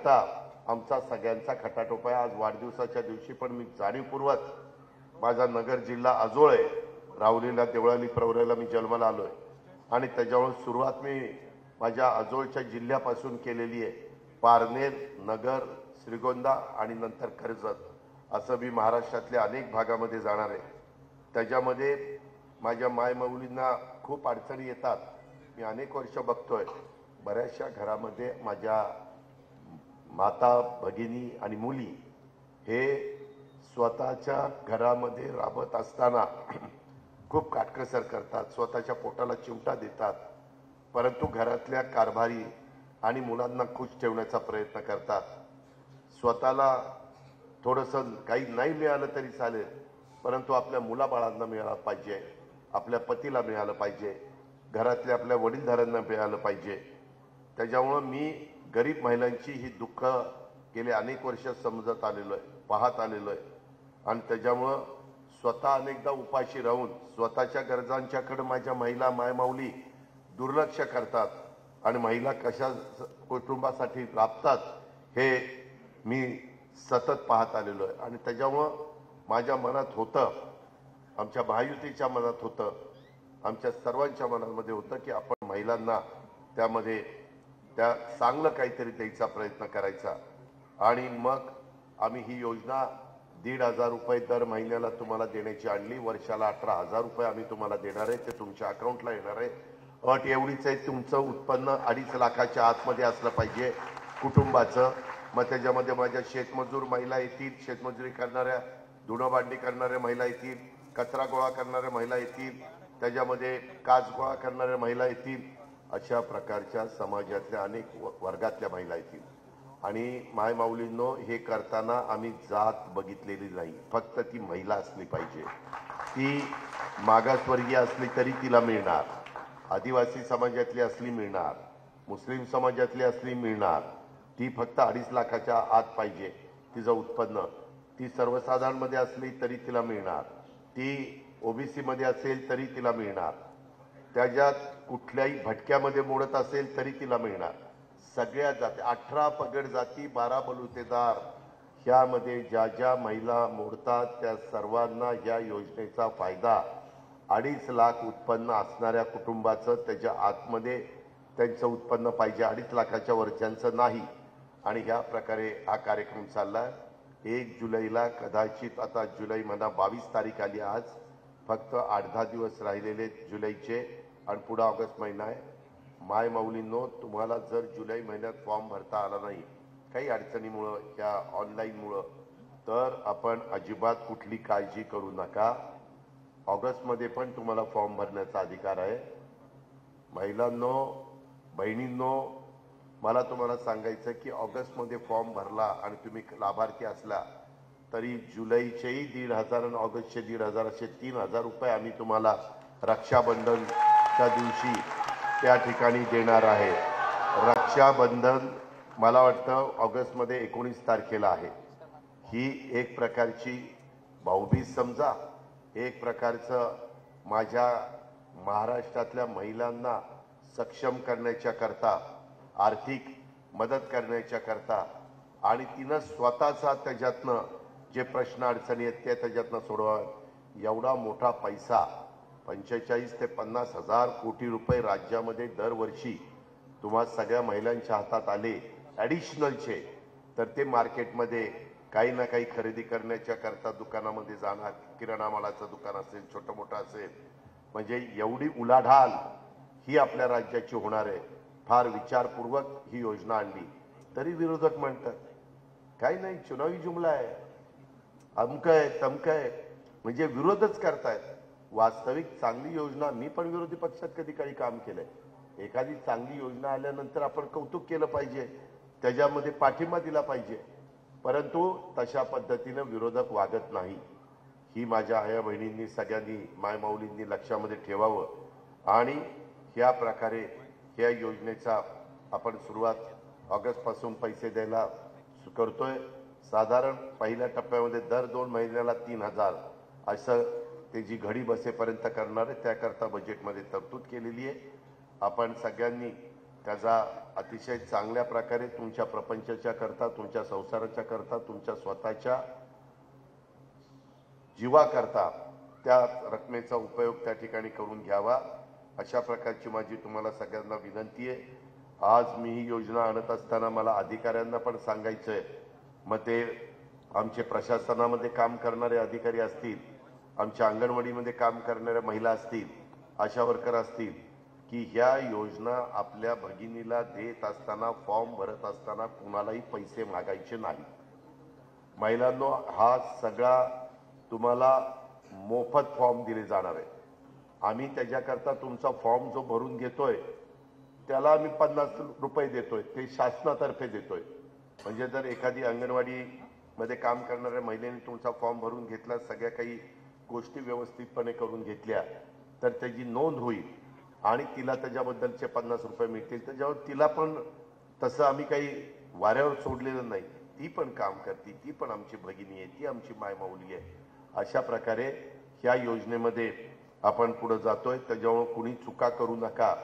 बघता आमचा सगळ्यांचा खटाटोप आहे। आज वाढदिवसाच्या दिवशी पण मी जाणीवपूर्वक माझा नगर जिल्हा आजोळ आहे, रावलीला देवळाली प्रवरेला मी जन्माला आलोय आणि त्याच्यावर सुरुवात मी माझ्या आजोळच्या जिल्ह्यापासून केलेली आहे। पारनेर, नगर, श्रीगोंदा आणि नंतर कर्जत असं मी महाराष्ट्रातल्या अनेक भागामध्ये जाणार आहे। त्याच्यामध्ये माझ्या मायमाऊलींना खूप अडचणी येतात। मी अनेक वर्ष बघतोय बऱ्याचशा घरामध्ये माझ्या माता, भगिनी आणि मुली हे स्वतःच्या घरामध्ये राबत असताना खूप काटकसर करतात, स्वतःच्या पोटाला चिमटा देतात, परंतु घरातल्या कारभारी आणि मुलांना खुश ठेवण्याचा प्रयत्न करतात। स्वतःला थोडंसं काही नाही मिळालं तरी चालेल, परंतु आपल्या मुलाबाळांना मिळालं पाहिजे, आपल्या पतीला मिळालं पाहिजे, घरातल्या आपल्या वडीलधाऱ्यांना मिळालं पाहिजे। त्याच्यामुळे मी गरीब महिलांची ही दुःख गेले अनेक वर्ष समजत आलेलो आहे, पाहत आलेलो आहे आणि त्याच्यामुळे स्वतः अनेकदा उपाशी राहून स्वतःच्या गरजांच्याकडे माझ्या महिला मायमाऊली दुर्लक्ष करतात आणि महिला कशा कुटुंबासाठी राबतात हे मी सतत पाहत आलेलो आहे आणि त्याच्यामुळे माझ्या मनात होतं, आमच्या महायुतीच्या मनात होतं, आमच्या सर्वांच्या मनामध्ये होतं की आपण महिलांना त्यामध्ये त्या चांगलं काहीतरी द्यायचा प्रयत्न करायचा आणि मग आम्ही ही योजना 1,500 रुपये दर महिन्याला तुम्हाला देण्याची आणली। वर्षाला 18,000 रुपये आम्ही तुम्हाला देणार आहे, ते तुमच्या अकाउंटला येणार आहे। अट एवढीच आहे, तुमचं उत्पन्न 2.5 लाखाच्या आतमध्ये असलं पाहिजे कुटुंबाचं। मग त्याच्यामध्ये माझ्या शेतमजूर महिला येतील, शेतमजुरी करणाऱ्या, धुणं भांडी करणाऱ्या महिला येतील, कचरा गोळा करणाऱ्या महिला येतील, त्याच्यामध्ये काच गोळा करणाऱ्या महिला येतील, अशा प्रकारच्या समाजातल्या अनेक वर्गातल्या महिला येतील। आणि मायमाऊलींनो, हे करताना आम्ही जात बघितलेली नाही, फक्त ती महिला असली पाहिजे। ती मागासवर्गीय असली तरी तिला मिळणार, आदिवासी समाजातली असली मिळणार, मुस्लिम समाजातली असली मिळणार। ती फक्त 2.5 लाखाच्या आत पाहिजे तिचं उत्पन्न। ती सर्वसाधारणमध्ये असली तरी तिला मिळणार, ती ओबीसी मध्ये असेल तरी तिला मिळणार, त्याच्यात कुठल्याही भटक्यामध्ये मोडत असेल तरी तिला मिळणार। सगळ्या जाती 18 पगड जाती 12 बलुतेदार ह्यामध्ये ज्या ज्या महिला मोडतात त्या सर्वांना या योजनेचा फायदा 2.5 लाख उत्पन्न असणाऱ्या कुटुंबाचं त्याच्या आतमध्ये त्यांचं उत्पन्न पाहिजे, 2.5 लाखाच्या वरच्यांचं नाही। आणि ह्या प्रकारे हा कार्यक्रम चालला। 1 जुलैला कदाचित, आता जुलै महिना 22 तारीख आली, आज फक्त 8-10 दिवस राहिलेले जुलैचे आणि पुढे ऑगस्ट महिना आहे। मायमाऊलींनो, तुम्हाला जर जुलै महिन्यात फॉर्म भरता आला नाही काही अडचणीमुळं या ऑनलाईनमुळं, तर आपण अजिबात कुठली काळजी करू नका। ऑगस्टमध्ये पण तुम्हाला फॉर्म भरण्याचा अधिकार आहे। महिलांनो, बहिणींनो, मला तुम्हाला सांगायचं की ऑगस्टमध्ये फॉर्म भरला आणि तुम्ही लाभार्थी असला तरी जुलैचेही 1,500 आणि ऑगस्टचे 1,500 असे 3,000 रुपये आम्ही तुम्हाला रक्षाबंधनच्या दिवशी त्या ठिकाणी देणार आहे। रक्षाबंधन मला वाटतं ऑगस्टमध्ये 19 तारखेला आहे। ही एक प्रकारची भाऊबीज समजा, एक प्रकारचं माझ्या महाराष्ट्रातल्या महिलांना सक्षम करण्याच्या करता, आर्थिक मदत करण्याच्या करता आणि तिनं स्वतःचा त्याच्यातनं जे प्रश्न अडचणी आहेत ते त्याच्यातनं सोडवा। एवढा मोठा पैसा 45 ते 50 हजार कोटी रुपये राज्यामध्ये दरवर्षी तुम्हा सगळ्या महिलांच्या हातात आले ॲडिशनलचे, तर ते मार्केटमध्ये काही ना काही खरेदी करण्याच्या करता दुकानामध्ये जाणार, किराणा मालाचं दुकान असेल, छोटं मोठं असेल, म्हणजे एवढी उलाढाल ही आपल्या राज्याची होणार आहे। फार विचारपूर्वक ही योजना आणली, तरी विरोधक म्हणतात काही नाही, चुनावी जुमला आहे, अमकं आहे तमकं आहे, म्हणजे विरोधच करतायत। वास्तविक चांगली योजना, मी पण विरोधी पक्षात कधी काही काम केलंय, एखादी चांगली योजना आल्यानंतर आपण कौतुक केलं पाहिजे, त्याच्यामध्ये पाठिंबा दिला पाहिजे, परंतु तशा पद्धतीने विरोधक वागत नाही। ही माझ्या आया बहिणींनी, सगळ्यांनी, मायमाऊलींनी लक्षामध्ये ठेवावं आणि ह्या प्रकारे ह्या योजनेचा आपण सुरुवात ऑगस्टपासून पैसे द्यायला करतोय। साधारण पहिल्या टप्प्यामध्ये दर 2 महिन्याला 3,000 असं त्याची घडी बसेपर्यंत करणार आहे, त्याकरता बजेटमध्ये तरतूद केलेली आहे। आपण सगळ्यांनी त्याचा अतिशय चांगल्या प्रकारे तुमच्या प्रपंचाच्या करता, तुमच्या संसाराच्या करता, तुमच्या स्वतःच्या जीवाकरता त्या रकमेचा उपयोग त्या ठिकाणी करून घ्यावा, अशा प्रकारची माझी तुम्हाला सगळ्यांना विनंती आहे। आज मी ही योजना आणत असताना मला अधिकाऱ्यांना पण सांगायचंय, मग ते आमचे प्रशासनामध्ये काम करणारे अधिकारी असतील, आमच्या अंगणवाडीमध्ये काम करणाऱ्या महिला असतील, आशा वर्कर असतील, की ह्या योजना आपल्या भगिनीला देत असताना, फॉर्म भरत असताना कुणालाही पैसे मागायचे नाही। महिलांनो, हा सगळा तुम्हाला मोफत फॉर्म दिले जाणार आहे। आम्ही त्याच्याकरता तुमचा फॉर्म जो भरून घेतोय त्याला आम्ही 50 रुपये देतोय, ते शासनातर्फे देतोय। म्हणजे जर एखादी अंगणवाडी मध्ये काम करणाऱ्या महिलेने तुमचा फॉर्म भरून घेतला, सगळ्या काही गोष्टी व्यवस्थितपणे करून घेतल्या, तर त्याची नोंद होईल आणि तिला त्याच्याबद्दलचे 50 रुपये मिळतील। त्याच्यावर तिला पण तसं आम्ही काही वाऱ्यावर सोडलेलं नाही, ती पण काम करते, ती पण आमची भगिनी आहे, ती आमची मायमाऊली आहे। अशा प्रकारे ह्या योजनेमध्ये आपण पुढे जातोय। त्याच्यामुळे कुणी चुका करू नका।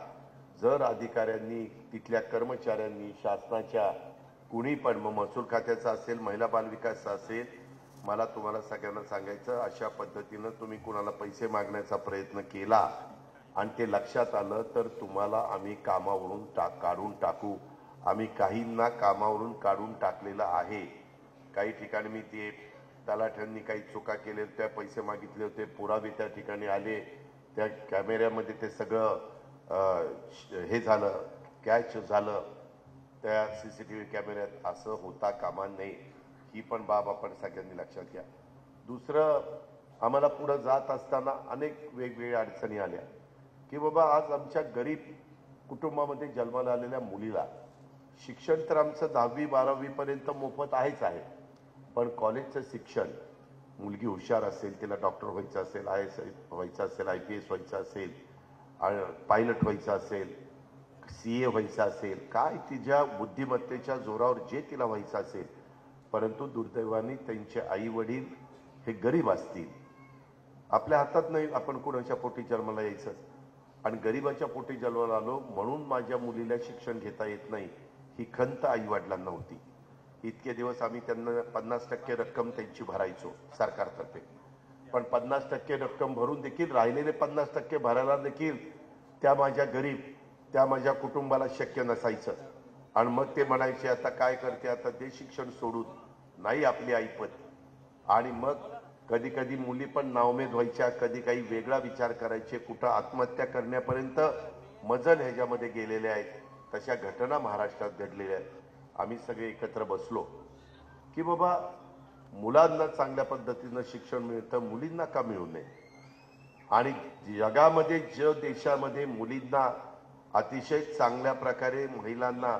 जर अधिकाऱ्यांनी, तिथल्या कर्मचाऱ्यांनी, शासनाच्या कुणी पण, मग महसूल खात्याचा असेल, महिला बाल विकासचा असेल, मला तुम्हाला सगळ्यांना सांगायचं, अशा पद्धतीनं तुम्ही कुणाला पैसे मागण्याचा प्रयत्न केला आणि ते लक्षात आलं तर तुम्हाला आम्ही कामावरून काढून टाकू। आम्ही काहींना कामावरून काढून टाकलेलं आहे। काही ठिकाणी मी ते तलाठ्यांनी काही चुका केल्या, त्या पैसे मागितले होते, पुरावे त्या ठिकाणी आले, त्या कॅमेऱ्यामध्ये ते सगळं हे झालं, कॅच झालं त्या सीसीटीव्ही कॅमेऱ्यात। असं होता कामा नये, ही पण बाब आपण सगळ्यांनी लक्षात घ्या। दुसरं, आम्हाला पुढे जात असताना अनेक वेगवेगळ्या अडचणी आल्या, की बाबा आज आमच्या गरीब कुटुंबामध्ये जन्माला आलेल्या मुलीला शिक्षण तर आमचं 10वी 12वी पर्यंत मोफत आहेच आहे, पण कॉलेजचं शिक्षण, मुलगी हुशार असेल, तिला डॉक्टर व्हायचं असेल, IAS व्हायचं असेल, IPS व्हायचं असेल, पायलट व्हायचं असेल, CA व्हायचं असेल, काय तिच्या बुद्धिमत्तेच्या जोरावर जे तिला व्हायचं असेल, परंतु दुर्दैवाने त्यांचे आई वडील हे गरीब असतील, आपल्या हातात नाही आपण कुणाच्या पोटी जन्माला यायचं, आणि गरीबाच्या पोटी जन्माला आलो म्हणून माझ्या मुलीला शिक्षण घेता येत नाही, ही खंत आई वडिलांना होती। इतके दिवस आम्ही त्यांना 50% रक्कम त्यांची भरायचो सरकारतर्फे, पण 50% रक्कम भरून देखील राहिलेले 50% भरायला देखील त्या माझ्या कुटुंबाला शक्य नसायचं। आणि मग ते म्हणायचे, आता काय करते, आता ते शिक्षण सोडून, नाही आपली ऐपत। आणि मग कधी कधी मुली पण नाउमेद व्हायच्या, कधी काही वेगळा विचार करायचे, कुठं आत्महत्या करण्यापर्यंत मजल ह्याच्यामध्ये गेलेले आहेत। तशा घटना महाराष्ट्रात घडलेल्या आहेत। आम्ही सगळे एकत्र बसलो की बाबा मुलांना चांगल्या पद्धतीनं शिक्षण मिळतं, मुलींना का मिळू नये। आणि जगामध्ये ज्या देशामध्ये मुलींना अतिशय चांगल्या प्रकारे, महिलांना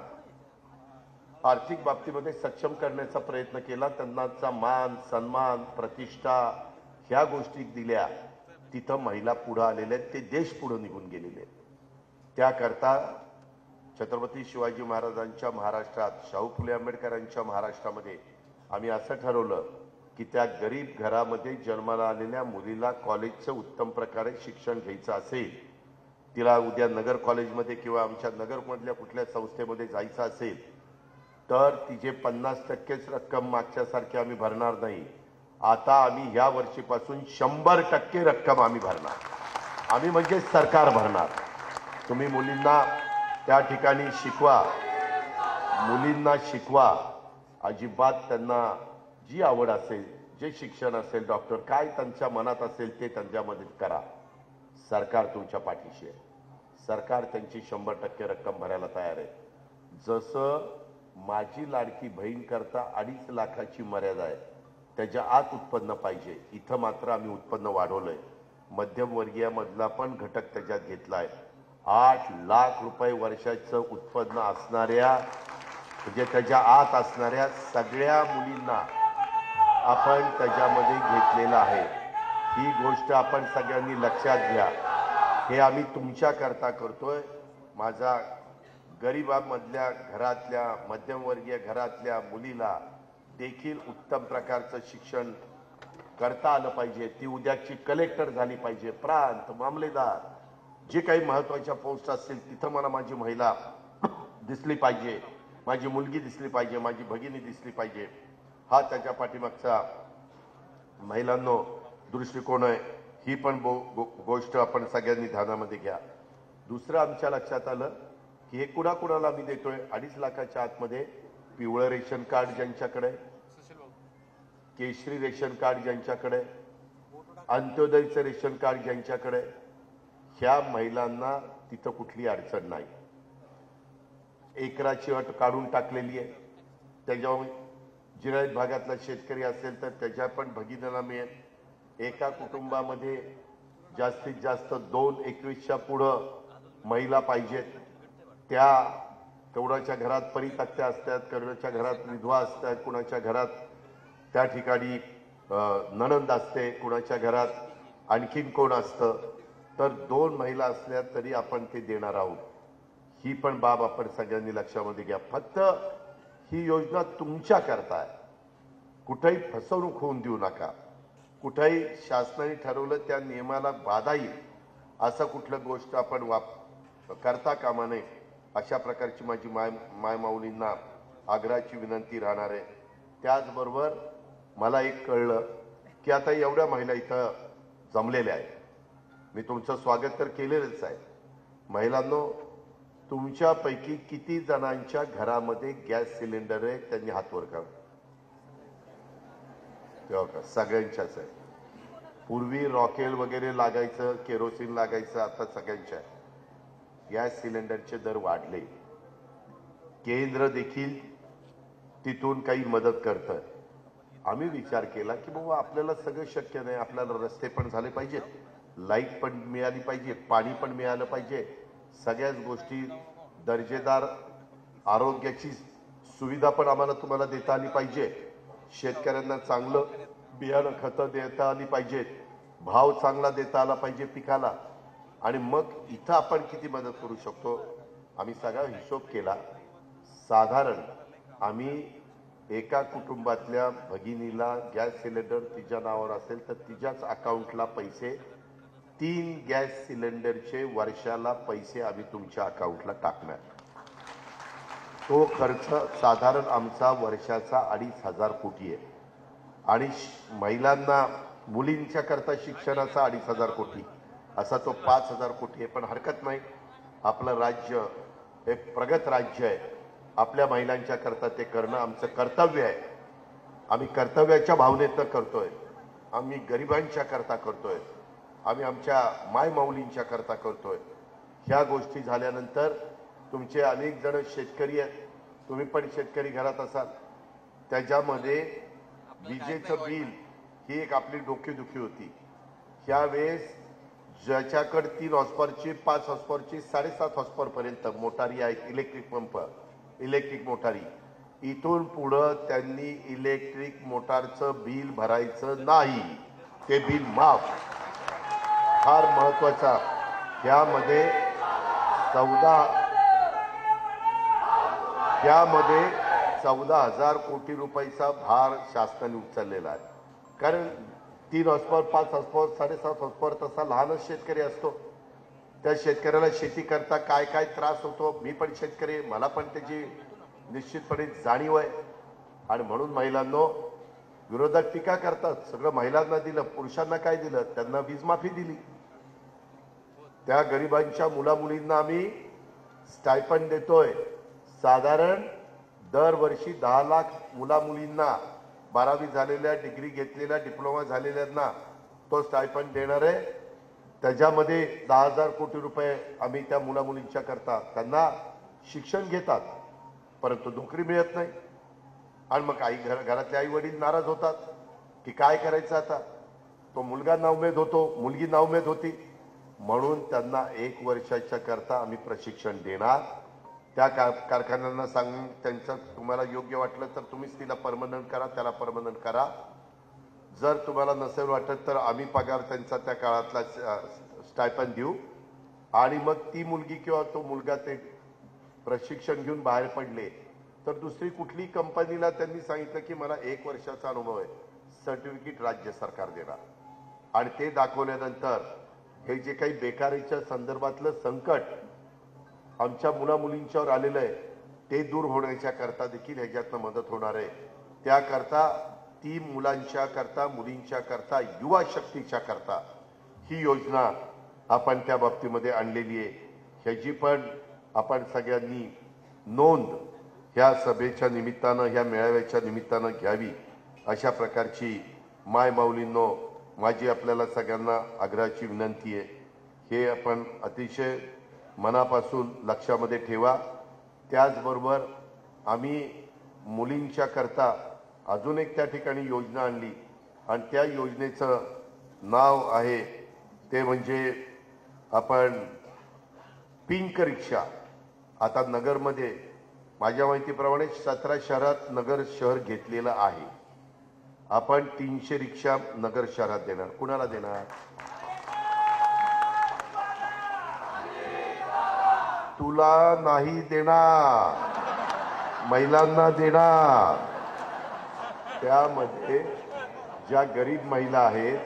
आर्थिक बाबतीमध्ये सक्षम करण्याचा प्रयत्न केला, त्यांनाचा मान सन्मान प्रतिष्ठा ह्या गोष्टी दिल्या, तिथं महिला पुढे आलेल्या आहेत, ते देश पुढे निघून गेलेले आहेत। त्याकरता छत्रपती शिवाजी महाराजांच्या महाराष्ट्रात, शाहू फुले आंबेडकरांच्या महाराष्ट्रामध्ये आम्ही असं ठरवलं की त्या गरीब घरामध्ये जन्माला आलेल्या मुलीला कॉलेजचं उत्तम प्रकारे शिक्षण घ्यायचं असेल, तिला उद्या नगर कॉलेजमध्ये किंवा आमच्या नगरमधल्या कुठल्या संस्थेमध्ये जायचं असेल, तर तिचे 50%च रक्कम मागच्यासारखी आम्ही भरणार नाही। आता आम्ही ह्या वर्षीपासून 100% रक्कम आम्ही भरणार। आम्ही म्हणजे सरकार भरणार। तुम्ही मुलींना त्या ठिकाणी शिकवा, मुलींना शिकवा, अजिबात त्यांना जी आवड असेल, जे शिक्षण असेल, डॉक्टर काय त्यांच्या मनात असेल ते त्यांच्यामध्ये करा। सरकार तुमच्या पाठीशी आहे, सरकार त्यांची 100% रक्कम भरायला तयार आहे। जसं माझी लाडकी बहीण करता 2.5 लाखाची मर्यादा आहे, त्याच्या आत उत्पन्न पाहिजे, इथं मात्र आम्ही उत्पन्न वाढवलंय। मध्यमवर्गीय मधला पण घटक त्याच्यात घेतलाय। 8 लाख रुपये वर्षाचं उत्पन्न असणाऱ्या, म्हणजे त्याच्या आत असणाऱ्या सगळ्या मुलींना आपण त्याच्यामध्ये घेतलेलं आहे। ही गोष्ट आपण सगळ्यांनी लक्षात घ्या। हे आम्ही तुमच्या करता करतोय। माझा गरीबामधल्या घरातल्या, मध्यमवर्गीय घरातल्या मुलीला देखील उत्तम प्रकारचं शिक्षण करता आलं पाहिजे। ती उद्याची कलेक्टर झाली पाहिजे, प्रांत मामलेदार, जे काही महत्त्वाच्या पोस्ट असतील तिथं मला माझी महिला दिसली पाहिजे, माझी मुलगी दिसली पाहिजे, माझी भगिनी दिसली पाहिजे, हा त्याच्या पाठीमागचा महिलांनो दृष्टिकोन आहे. ही पण गोष्ट आपण सगळ्यांनी ध्यानामध्ये घ्या. दुसरं आमच्या लक्षात आलं की हे कुणाकुणाला आम्ही देतोय 2.5 लाखाच्या आतमध्ये पिवळं रेशन कार्ड ज्यांच्याकडे, केशरी रेशन कार्ड ज्यांच्याकडे, अंत्योदयचं रेशन कार्ड ज्यांच्याकडे, ह्या महिलांना तिथं कुठली अडचण नाही. एकराची अट काढून टाकलेली आहे. त्याच्यावर जिरायत भागातला शेतकरी असेल तर त्याच्या पण भगिनीला मिळेल. एका कुटुंबामध्ये जास्तीत जास्त 2-21च्या पुढं महिला पाहिजेत. त्या कोणाच्या घरात परितक्त्या असतात, कोणाच्या घरात विधवा असतात, कुणाच्या घरात त्या ठिकाणी नणंद असते, कुणाच्या घरात आणखीन कोण असतं. तर 2 महिला असल्या तरी आपण ते देणार आहोत. ही पण बाब आपण सगळ्यांनी लक्षामध्ये घ्या. फक्त ही योजना तुमच्या करता आहे. कुठेही फसवणूक होऊन देऊ नका. कुठेही शासनाने ठरवलं त्या नियमाला बाधा येईल असं कुठलं गोष्ट आपण करता कामा नये. अशा प्रकारची माझी मायमाऊलींना आग्रहाची विनंती राहणार आहे. त्याचबरोबर मला एक कळलं की आता एवढ्या महिला इथं जमलेल्या आहेत. मी तुमचं स्वागत तर केलेलंच आहे. महिलांनो, तुमच्यापैकी किती जणांच्या घरामध्ये गॅस सिलेंडर आहे त्यांनी हात वर करा. तेव्हा सगळ्यांच्याच आहे. पूर्वी रॉकेल वगैरे लागायचं, केरोसिन लागायचं, आता सगळ्यांच्या आहे. गॅस सिलेंडरचे दर वाढले. केंद्र देखील तिथून काही मदत करतं. आम्ही विचार केला की बाबा आपल्याला सगळं शक्य नाही. आपल्याला रस्ते पण झाले पाहिजेत, लाईट पण मिळाली पाहिजे, पाणी पण मिळालं पाहिजे, सगळ्याच गोष्टी दर्जेदार आरोग्याची सुविधा पण आम्हाला तुम्हाला देता आली पाहिजे. शेतकऱ्यांना चांगलं बियाणं खतं देता आली पाहिजेत, भाव चांगला देता आला पाहिजे पिकाला. आणि मग इथं आपण किती मदत करू शकतो आम्ही सगळा हिशोब केला. साधारण आम्ही एका कुटुंबातल्या भगिनीला गॅस सिलेंडर तिच्या नावावर असेल तर तिच्याच अकाउंटला पैसे 3 गॅस सिलेंडरचे वर्षाला पैसे आम्ही तुमच्या अकाउंटला टाकणार. तो खर्च साधारण आमचा वर्षाचा 2,500 कोटी आहे. आणि महिलांना मुलींच्या करता शिक्षणाचा 2,500 कोटी असा तो 5,000 कोटी आहे. पण हरकत नाही, आपलं राज्य एक प्रगत राज्य आहे. आपल्या महिलांच्या करता ते करणं आमचं कर्तव्य आहे. आम्ही कर्तव्याच्या भावनेतनं करतोय. आम्ही गरिबांच्या करता करतोय. आम्ही आमच्या मायमाऊलींच्या करता करतोय. ह्या गोष्टी झाल्यानंतर तुमचे अनेक जण शेतकरी आहेत. तुम्ही पण शेतकरी घरात असाल. त्याच्यामध्ये विजेचं बिल ही एक आपली डोकेदुखी होती. ह्यावेळेस ज्याच्याकडे 3 हॉर्सपॉवरची, 5 हॉर्सपॉवरची, 7.5 हॉर्सपॉवर पर्यंत मोटारी आहेत, इलेक्ट्रिक पंप, इलेक्ट्रिक मोटारी, इथून पुढं त्यांनी इलेक्ट्रिक मोटारचं बिल भरायचं नाही. ते बिल माफ. फार महत्वाचा. यामध्ये 14,000 कोटी रुपयाचा भार शासनाने उचललेला आहे. कारण 3 हॉर्सपॉवर, 5 हॉर्सपॉवर, 7.5 हॉर्सपॉवर तसा लहानच शेतकरी असतो. त्या शेतकऱ्याला शेती करता काय काय त्रास होतो. मी पण शेतकरी, मला पण त्याची निश्चितपणे जाणीव आहे. आणि म्हणून महिलांनो, विरोधक टीका करतात सगळं महिलांना दिलं, पुरुषांना काय दिलं? त्यांना वीज माफी दिली. त्या गरिबांच्या मुलामुलींना आम्ही स्टायपंड देतोय. साधारण दरवर्षी 10 लाख मुलामुलींना, 12वी झालेल्या, डिग्री घेतलेल्या, डिप्लोमा झालेल्यांना तो स्टायपंड देणार आहे. त्याच्यामध्ये 10,000 कोटी रुपये आम्ही त्या मुलामुलींच्या करता. त्यांना शिक्षण घेतात परंतु नोकरी मिळत नाही. आणि मग घरातले आई वडील नाराज होतात की काय करायचं आता. तो मुलगा नाउमेद होतो, मुलगी नाउमेद होती. म्हणून त्यांना 1 वर्षाच्या करता आम्ही प्रशिक्षण देणार. त्या कारखान्यांना सांगून त्यांचं तुम्हाला योग्य वाटलं तर तुम्हीच तिला परमनंट करा, त्याला परमनंट करा. जर तुम्हाला नसेल वाटत तर आम्ही पगार त्यांचा त्या काळातला स्टायपंड देऊ. आणि मग ती मुलगी किंवा तो मुलगा ते प्रशिक्षण घेऊन बाहेर पडले तर दुसरी कुठली कंपनीला त्यांनी सांगितलं की मला 1 वर्षाचा अनुभव आहे, सर्टिफिकेट राज्य सरकार देणार. आणि ते दाखवल्यानंतर हे जे काही बेकारीच्या संदर्भातलं संकट आमच्या मुलामुलींच्यावर आलेलं आहे ते दूर होण्याच्या करता देखील ह्याच्यातनं मदत होणार आहे। त्याकरता ती मुलांच्या करता, मुलींच्या करता, युवा शक्तीच्या करता ही योजना आपण त्या बाबतीमध्ये आणलेली आहे। ह्याची पण आपण सगळ्यांनी नोंद ह्या सभेच्या निमित्तानं, ह्या मेळाव्याच्या निमित्तानं घ्यावी, अशा प्रकारची माय माऊलींनो माझी आपल्याला सगळ्यांना आग्रहाची विनंती आहे। हे आपण अतिशय मनापासून लक्षामध्ये ठेवा। त्याचबरोबर आम्ही मुलींच्या करता अजून एक त्या ठिकाणी योजना आणली आणि त्या योजनेचं नाव आहे ते म्हणजे आपण पिंक रिक्षा। आता नगरमध्ये माझ्या माहितीप्रमाणे 17 शहरात नगर शहर घेतलेलं आहे। आपण 300 रिक्षा नगर शहरात देणार। कुणाला देणार? तुला नाही देणार, महिलांना देणार। त्यामध्ये ज्या गरीब महिला आहेत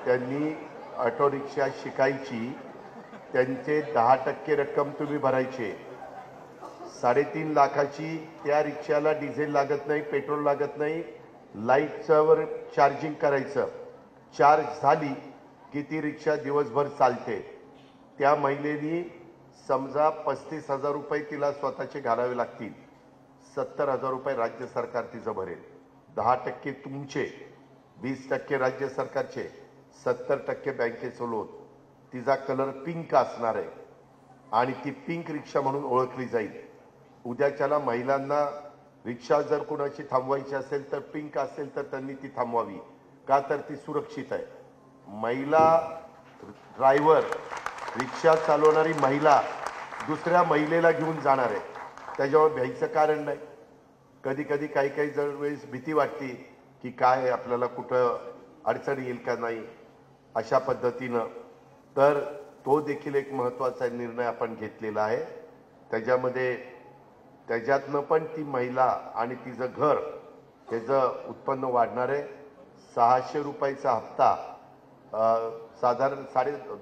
त्यांनी ऑटो रिक्षा शिकायची, त्यांचे 10% रक्कम तुम्ही भरायची। 3.5 लाखाची त्या रिक्षाला डिझेल लागत नाही, पेट्रोल लागत नाही, लाईटवर चार्जिंग करायचं। चार्ज झाली की ती रिक्षा दिवसभर चालते। त्या महिलेनी समजा 35,000 रुपये तिला स्वतःचे घालावे लागतील, 70,000 रुपये राज्य सरकार तिचं भरेल। 10% तुमचे, 20% राज्य सरकारचे, 70% बँकेचं लोन। तिचा कलर पिंक असणार आहे आणि ती पिंक रिक्षा म्हणून ओळखली जाईल। उद्याच्याला महिलांना रिक्षा जर कोणाची थांबवायची असेल तर पिंक असेल तर त्यांनी ती थांबवावी, का तर ती सुरक्षित आहे। महिला ड्रायव्हर, रिक्षा चालवणारी महिला दुसऱ्या महिलेला घेऊन जाणार आहे, त्याच्यावर भ्यायचं कारण नाही। कधी कधी काही जर वेळेस भीती वाटते की काय आपल्याला कुठं अडचण येईल का नाही, अशा पद्धतीनं तर तो देखील एक महत्त्वाचा निर्णय आपण घेतलेला आहे। त्याच्यातनं पण ती महिला आणि तिचं घर त्याचं उत्पन्न वाढणार आहे। 600 रुपयाचा हप्ता साधारण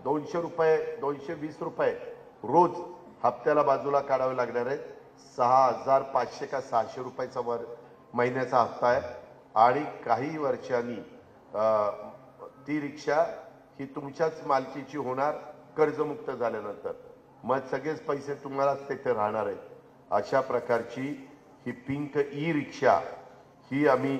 250 रुपये, 220 रुपये रोज हप्त्याला बाजूला काढावे लागणार आहेत। 6,500 का 600 रुपयाचा महिन्याचा हप्ता आहे आणि काही वर्षांनी ती रिक्षा ही तुमच्याच मालकीची होणार कर्जमुक्त झाल्यानंतर। मग सगळेच पैसे तुम्हालाच तिथे राहणार आहेत। अशा प्रकारची ही पिंक ई रिक्षा ही आम्ही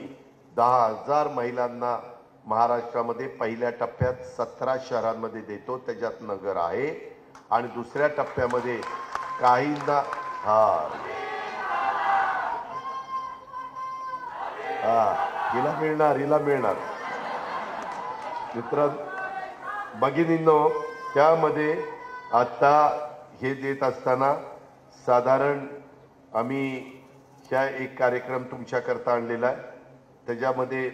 10,000 महिलांना महाराष्ट्रामध्ये पहिल्या टप्प्यात 17 शहरांमध्ये देतो, त्याच्यात नगर आहे। आणि दुसऱ्या टप्प्यामध्ये काहींना हिला मिळणार मित्र भगिनींनो। त्यामध्ये आता हे देत असताना साधारण आम्ही ह्या एक कार्यक्रम तुमच्याकरता आणलेला आहे, त्याच्यामध्ये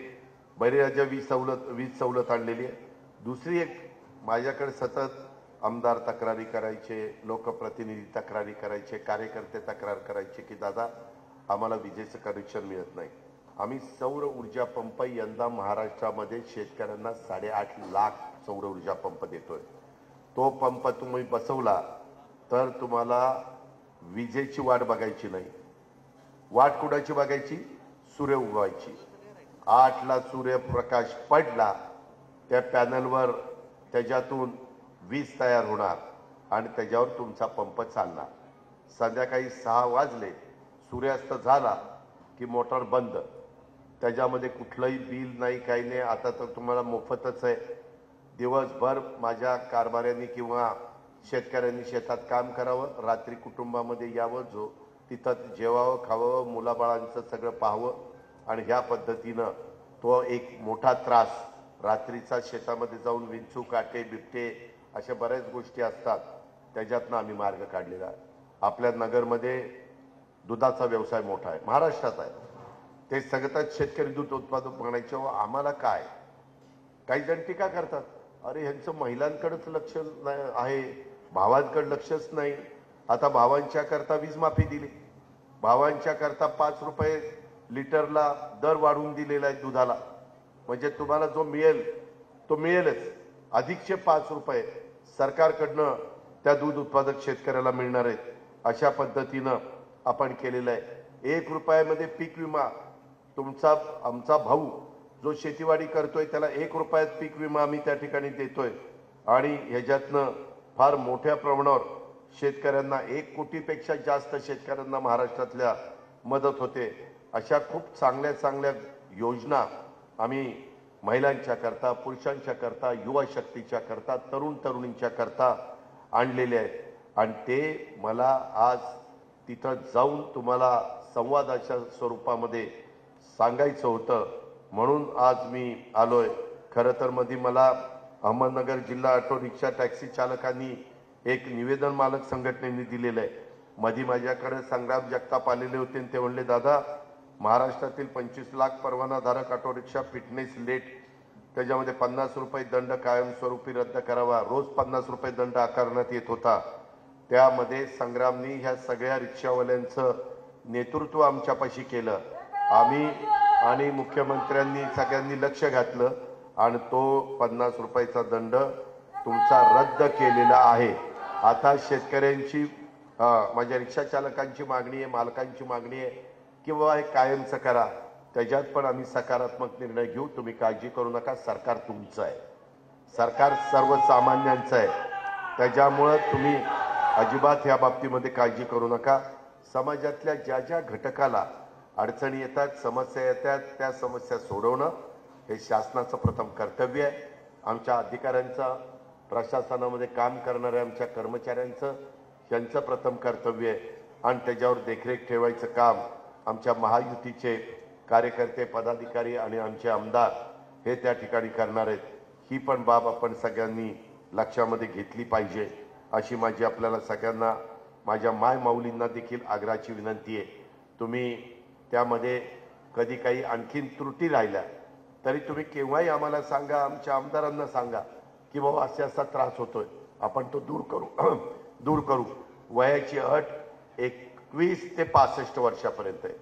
बरेच वीज सवलत आणलेली आहे। दुसरी एक माझ्याकडे सतत आमदार तक्रारी करायचे, लोकप्रतिनिधी तक्रारी करायचे, कार्यकर्ते तक्रार करायचे की दादा आम्हाला विजेचं कनेक्शन मिळत नाही। आम्ही सौर ऊर्जा पंप यंदा महाराष्ट्रामध्ये शेतकऱ्यांना 8.5 लाख सौर ऊर्जा पंप देतोय। तो पंप तुम्ही बसवला तर तुम्हाला विजेची वाट बघायची नाही। वाट कुणाची बघायची? सूर्य उगवायची। 8 ला सूर्यप्रकाश पडला त्या पॅनलवर, त्याच्यातून वीज तयार होणार आणि त्याच्यावर तुमचा पंप चालणार। संध्याकाळी 6 वाजले, सूर्यास्त झाला की मोटर बंद, त्याच्यामध्ये कुठलंही बिल नाही, काही नाही। आता तर तुम्हाला मोफतच आहे। दिवसभर माझ्या कारभाऱ्यांनी किंवा शेतकऱ्यांनी शेतात काम करावं, रात्री कुटुंबामध्ये यावं, जो तिथं जेवावं, खावं, मुलाबाळांचं सगळं पाहावं आणि ह्या पद्धतीनं तो एक मोठा त्रास रात्रीचा शेतामध्ये जाऊन विंचू, काटे, बिबटे अशा बऱ्याच गोष्टी असतात, त्याच्यातनं आम्ही मार्ग काढलेला आहे। आपल्या नगरमध्ये दुधाचा व्यवसाय मोठा आहे, महाराष्ट्रात आहे। ते सगळ्यात शेतकरी दूध उत्पादक म्हणायचे, आम्हाला काय? काही जण टीका करतात, अरे ह्यांचं महिलांकडेच लक्ष आहे, भावांकडे लक्षच नाही। आता भावांच्या करता वीज माफी दिली, भावांच्या करता 5 रुपये लिटरला दर वाढवून दिलेला आहे दुधाला, म्हणजे तुम्हाला जो मिळेल तो मिळेलच, अधिकचे 5 रुपये सरकारकडनं त्या दूध उत्पादक शेतकऱ्याला मिळणार आहेत। अशा पद्धतीनं आपण केलेलं आहे। 1 रुपयामध्ये पीक विमा आमचा भाऊ जो शेतीवाडी करतोय त्याला 1 रुपयात पीक विमा आम्ही त्या ठिकाणी देतोय आणि ह्याच्यातनं फार मोठ्या प्रमाणावर शेतकऱ्यांना 1 कोटीपेक्षा जास्त शेतकऱ्यांना महाराष्ट्रातल्या मदत होते। अशा खूप चांगल्या योजना आम्ही महिलांच्या करता, पुरुषांच्या करता, युवा शक्तीच्या करता, तरुणींच्या करता आणलेले आहेत आणि ते मला आज तिथं जाऊन तुम्हाला संवादाच्या स्वरूपामध्ये सांगायचं होतं म्हणून आज मी आलोय। खरं तर मध्ये मला अहमदनगर जिल्हा ऑटो रिक्षा टॅक्सी चालकांनी एक निवेदन मालक संघटनेने दिलेलं आहे। मध्ये माझ्याकडे संग्राम जगताप आलेले होते आणि ते म्हणले, दादा महाराष्ट्रातील 25 लाख परवानाधारक ऑटो रिक्षा फिटनेस लेट त्याच्यामध्ये 50 रुपये दंड कायमस्वरूपी रद्द करावा, रोज 50 रुपये दंड आकारण्यात येत होता। त्यामध्ये संग्रामनी ह्या सगळ्या रिक्षावाल्यांचं नेतृत्व आमच्यापाशी केलं। आम्ही आणि मुख्यमंत्र्यांनी सगळ्यांनी लक्ष घातलं आणि तो 50 रुपयाचा दंड तुमचा रद्द केलेला आहे। आता शेतकऱ्यांची माझ्या रिक्षा चालकांची मागणी आहे, मालकांची मागणी आहे की बाबा हे कायमचं करा। त्याच्यात पण आम्ही सकारात्मक निर्णय घेऊ, तुम्ही काळजी करू नका। सरकार तुमचं आहे, सरकार सर्वसामान्यांचं आहे, त्याच्यामुळं तुम्ही अजिबात ह्या बाबतीमध्ये काळजी करू नका। समाजातल्या ज्या घटकाला अडचणी येतात, समस्या येतात, त्या समस्या सोडवणं हे शासनाचं प्रथम कर्तव्य आहे। आमच्या अधिकाऱ्यांचं, प्रशासनामध्ये काम करणाऱ्या आमच्या कर्मचाऱ्यांचं यांचं प्रथम कर्तव्य आहे आणि त्याच्यावर देखरेख ठेवायचं काम आमच्या महायुतीचे कार्यकर्ते, पदाधिकारी आणि आमचे आमदार हे त्या ठिकाणी करणार आहेत। ही पण बाब आपण सगळ्यांनी लक्षामध्ये घेतली पाहिजे अशी माझी आपल्याला सगळ्यांना, माझ्या माय माऊलींना देखील आग्रहाची विनंती आहे। तुम्ही त्यामध्ये कधी काही आणखीन त्रुटी राहिल्या तरी तुम्ही केव्हाही आम्हाला सांगा, आमच्या आमदारांना सांगा की बाबा असा त्रास होतोय, आपण तो दूर करू। वयाची अट 21 ते 65 वर्षापर्यंत आहे,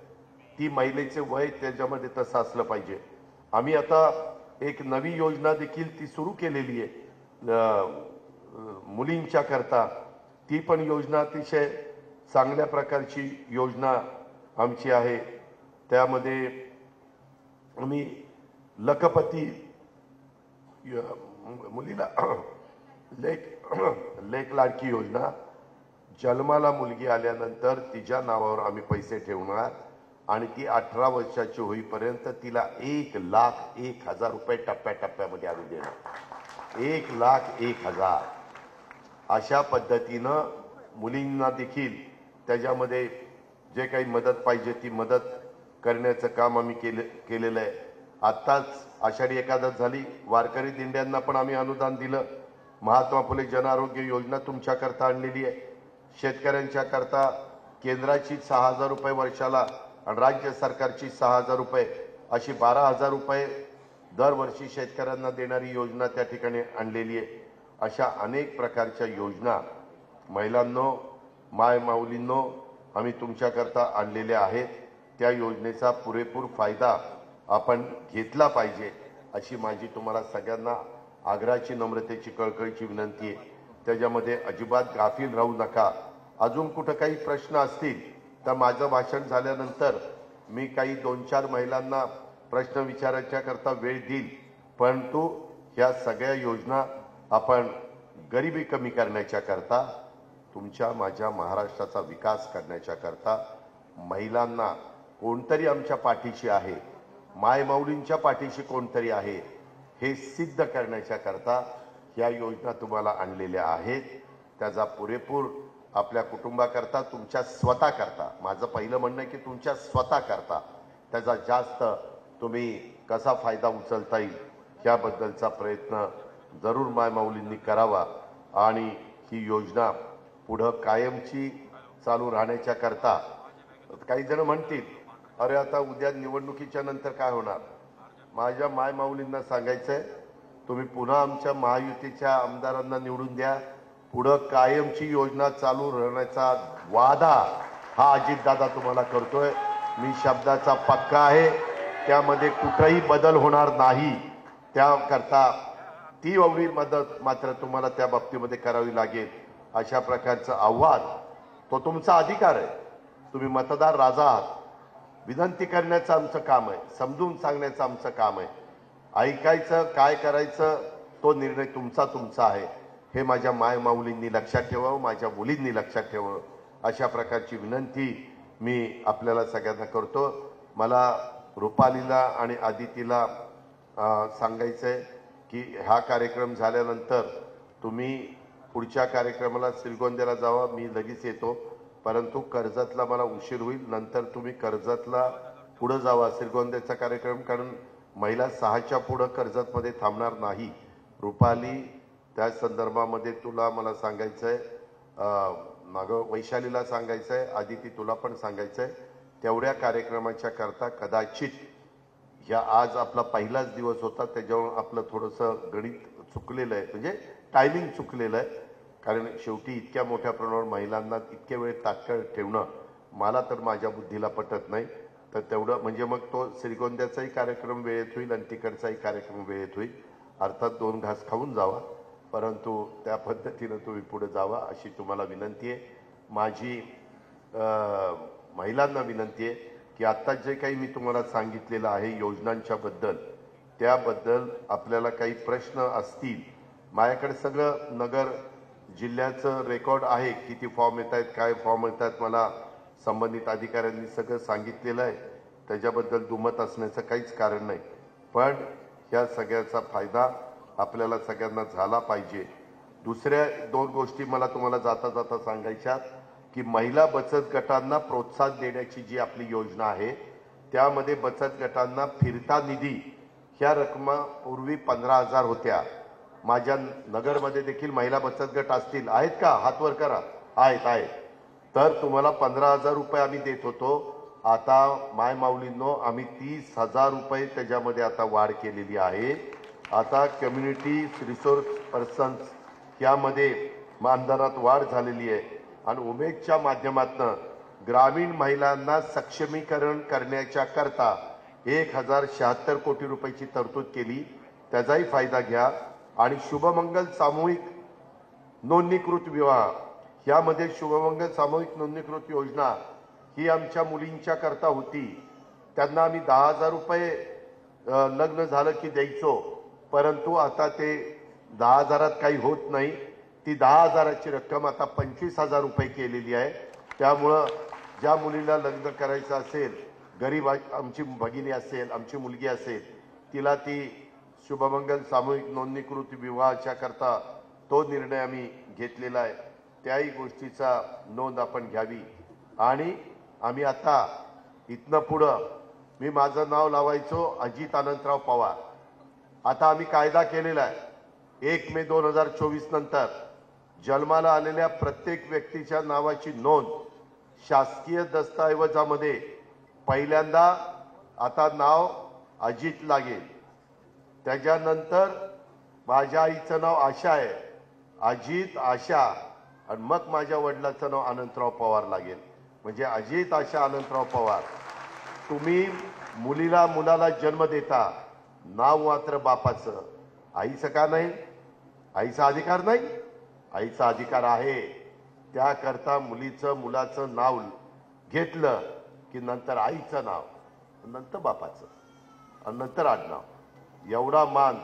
ती महिलेचे वय त्याच्यामध्ये तसं असलं पाहिजे। आम्ही आता एक नवी योजना देखील ती सुरू केलेली आहे मुलींच्या करता, ती पण योजना अतिशय चांगल्या प्रकारची योजना आमची आहे। त्यामध्ये आम्ही लखपती मुलीला लेक लाडकी योजना, जन्माला मुलगी आल्यानंतर तिच्या नावावर आम्ही पैसे ठेवणार आणि ती 18 वर्षाची होईपर्यंत तिला 1,01,000 रुपये टप्प्याटप्प्यामध्ये आम्ही देणार। 1,01,000 अशा पद्धतीनं मुलींना देखील त्याच्यामध्ये जे काही मदत पाहिजे ती मदत करण्याचं काम आम्ही केलेलं आहे। आत्ताच आषाढी एकादश झाली, वारकरी दिंड्यांना पण आम्ही अनुदान दिलं। महात्मा फुले जन आरोग्य योजना तुमच्याकरता आणलेली आहे। शेतकऱ्यांच्या करता केंद्राची 6,000 रुपये वर्षाला आणि राज्य सरकारची 6,000 रुपये अशी 12,000 रुपये दरवर्षी शेतकऱ्यांना देणारी योजना त्या ठिकाणी आणलेली आहे। अशा अनेक प्रकारच्या योजना महिलांनो, माय माऊलींनो आम्ही तुमच्याकरता आणलेल्या आहेत। त्या योजनेचा पुरेपूर फायदा आपण घेतला पाहिजे अशी माझी तुम्हाला सगळ्यांना आग्रहाची, नम्रतेची, कळकळीची विनंती आहे। त्याच्यामध्ये अजिबात गाफील राहू नका। अजून कुठं काही प्रश्न असतील तर माझं भाषण झाल्यानंतर मी काही 2-4 महिलांना प्रश्न विचारायच्या करता वेळ देईल, परंतु ह्या सगळ्या योजना आपण गरिबी कमी करण्याच्या करता, तुमच्या माझ्या महाराष्ट्राचा विकास करण्याच्या करता, महिलांना कोणतरी आमच्या पाठीशी आहे, माय माऊलींच्या पाठीशी कोणतरी आहे हे सिद्ध करण्याच्या करता ह्या योजना तुम्हाला आणलेल्या आहेत। त्याचा पुरेपूर आपल्या कुटुंबाकरता, तुमच्या स्वतः करता, माझं पहिलं म्हणणं आहे की तुमच्या स्वतः करता त्याचा जास्त तुम्ही कसा फायदा उचलता येईल याबद्दलचा प्रयत्न जरूर माय माऊलींनी करावा आणि ही योजना पुढं कायमची चालू राहण्याच्या करता। काही जण म्हणतील, अरे आता उद्या निवडणुकीच्या नंतर काय होणार? माझ्या माय माऊलींना सांगायचंय, तुम्ही पुन्हा आमच्या महायुतीच्या आमदारांना निवडून द्या, पुढं कायमची योजना चालू राहण्याचा वादा हा अजितदादा तुम्हाला करतोय। मी शब्दाचा पक्का आहे, त्यामध्ये कुठलाही बदल होणार नाही। त्याकरता ती एवढी मदत मात्र तुम्हाला त्या बाबतीमध्ये करावी लागेल। अशा प्रकारचं आव्हान, तो तुमचा अधिकार आहे, तुम्ही मतदार राजा आहात. विनंती करण्याचं आमचं काम आहे, समजून सांगण्याचं आमचं काम आहे. ऐकायचं, काय करायचं तो निर्णय तुमचा आहे. हे माझ्या मायमाऊलींनी लक्षात ठेवावं, माझ्या मुलींनी लक्षात ठेवावं. अशा प्रकारची विनंती मी आपल्याला सगळ्यांना करतो. मला रुपालीला आणि आदितीला सांगायचंय की हा कार्यक्रम झाल्यानंतर तुम्ही पुढच्या कार्यक्रमाला श्रीगोंद्याला जावा. मी लगेच येतो, परंतु कर्जतला मला उशीर होईल. नंतर तुम्ही कर्जतला पुढे जावा श्रीगोंद्याचा कार्यक्रम, कारण महिला 6च्या पुढे कर्जतमध्ये थांबणार नाही. रुपाली, त्या संदर्भामध्ये तुला मला सांगायचंय, मागं वैशालीला सांगायचंय, आदिती तुला पण सांगायचंय. तेवढ्या कार्यक्रमाच्या करता कदाचित ह्या आज आपला पहिलाच दिवस होता, त्याच्यावर आपलं थोडंसं गणित चुकलेलं आहे, म्हणजे टायमिंग चुकलेलं आहे. कारण शेवटी इतक्या मोठ्या प्रमाणावर महिलांना इतक्या वेळ तात्काळ ठेवणं मला तर माझ्या बुद्धीला पटत नाही. तर तेवढं म्हणजे मग तो श्रीगोंद्याचाही कार्यक्रम वेळेत होईल आणि तिकडचाही कार्यक्रम वेळेत होईल. अर्थात 2 घास खाऊन जावा, परंतु त्या पद्धतीनं तुम्ही पुढे जावा अशी तुम्हाला विनंती आहे. माझी महिलांना विनंती आहे की आत्ता जे काही मी तुम्हाला सांगितलेलं आहे योजनांच्या बद्दल, त्याबद्दल आपल्याला काही प्रश्न असतील, माझ्याकडे सगळं नगर जिल्ह्याचं रेकॉर्ड आहे. किती फॉर्म येत आहेत, काय फॉर्म येत आहेत, मला संबंधित अधिकाऱ्यांनी सगळं सांगितलेलं आहे. त्याच्याबद्दल दुमत असण्याचं काहीच कारण नाही. पण ह्या सगळ्याचा फायदा आपल्याला सगळ्यांना झाला पाहिजे. दुसऱ्या 2 गोष्टी मला तुम्हाला जाता जाता सांगायच्या की महिला बचत गटांना प्रोत्साहन देण्याची जी आपली योजना आहे, त्यामध्ये बचत गटांना फिरता निधी ह्या रकमा पूर्वी 15,000 होत्या. माझ्या नगरमध्ये देखील महिला बचत गट असतील, आहेत का? हात वर करा. आहेत. तर तुम्हाला 15,000 रुपये आम्ही देत होतो. आता मायमाऊलींनो आम्ही 30,000 रुपये त्याच्यामध्ये आता वाढ केलेली आहे. आता कम्युनिटी रिसोर्स पर्सन्स यामध्ये मानधनात वाढ झालेली आहे आणि उमेदच्या माध्यमातून ग्रामीण महिलांना सक्षमीकरण करण्याच्या करता 1,076 कोटी रुपयाची तरतूद केली. त्याचाही फायदा घ्या. आणि शुभमंगल सामूहिक नोंदणीकृत विवाह, यामध्ये शुभमंगल सामूहिक नोंदणीकृत योजना ही आमच्या मुलींच्या करता होती. त्यांना आम्ही 10,000 रुपये लग्न झालं की द्यायचो, परंतु आता ते 10,000 काही होत नाही. ती 10,000ची रक्कम आता 25,000 रुपये केलेली आहे. त्यामुळं ज्या मुलीला लग्न करायचं असेल, गरीब आमची भगिनी असेल, आमची मुलगी असेल, तिला ती शुभमंगल सामूहिक नोंदणीकृत विवाहाच्या करता तो निर्णय आम्ही घेतलेला आहे. त्याही गोष्टीचा नोंद आपण घ्यावी. आणि आम्ही आता इथनं पुढं मी माझं नाव लावायचो अजित अनंतराव पवार. आता आम्ही कायदा केलेला आहे. 1 मे 2024 नंतर जन्माला आलेल्या प्रत्येक व्यक्तीच्या नावाची नोंद शासकीय दस्तऐवजामध्ये पहिल्यांदा आता नाव अजित लागेल. त्याच्यानंतर माझ्या आईचं नाव आशा आहे, अजित आशा, आणि मग माझ्या वडिलाचं नाव अनंतराव पवार लागेल. म्हणजे अजित आशा अनंतराव पवार. तुम्ही मुलाला जन्म देता, नाव मात्र बापाचं. आईचं का नाही? आईचा अधिकार नाही? आईचा अधिकार आहे. त्याकरता मुलाचं नाव घेतलं की नंतर आईचं नाव, नंतर बापाचं आणि नंतर आडनाव. एवढा मान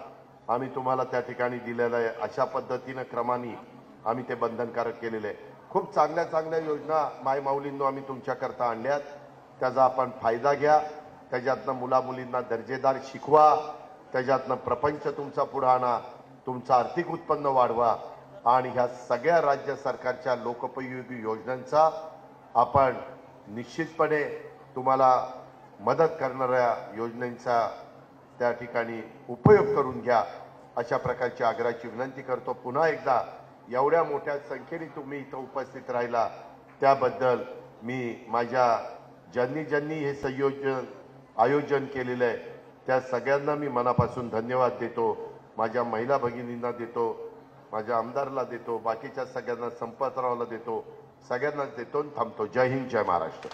आम्ही तुम्हाला त्या ठिकाणी दिलेला आहे. अशा पद्धतीनं क्रमाने आम्ही ते बंधनकारक केलेले आहे. खूप चांगल्या योजना मायमाऊलींनो आम्ही तुमच्याकरता आणल्यात. त्याचा आपण फायदा घ्या. त्याच्यातनं मुलींना दर्जेदार शिकवा. त्याच्यातनं प्रपंच तुमचा पुढे आणा. तुमचं आर्थिक उत्पन्न वाढवा. आणि ह्या सगळ्या राज्य सरकारच्या लोकोपयोगी योजनांचा आपण निश्चितपणे तुम्हाला मदत करणाऱ्या योजनांचा त्या ठिकाणी उपयोग करून घ्या. अशा प्रकारची आग्रहाची विनंती करतो. पुन्हा एकदा एवढ्या मोठ्या संख्येने तुम्ही इथं उपस्थित राहिला त्याबद्दल मी माझ्या ज्यांनी हे आयोजन केलेलं आहे त्या सगळ्यांना मी मनापासून धन्यवाद देतो. माझ्या महिला भगिनींना देतो, माझ्या आमदारला देतो, बाकीच्या सगळ्यांना, संपतरावला देतो, सगळ्यांनाच देतो. थांबतो. जय हिंद, जय महाराष्ट्र.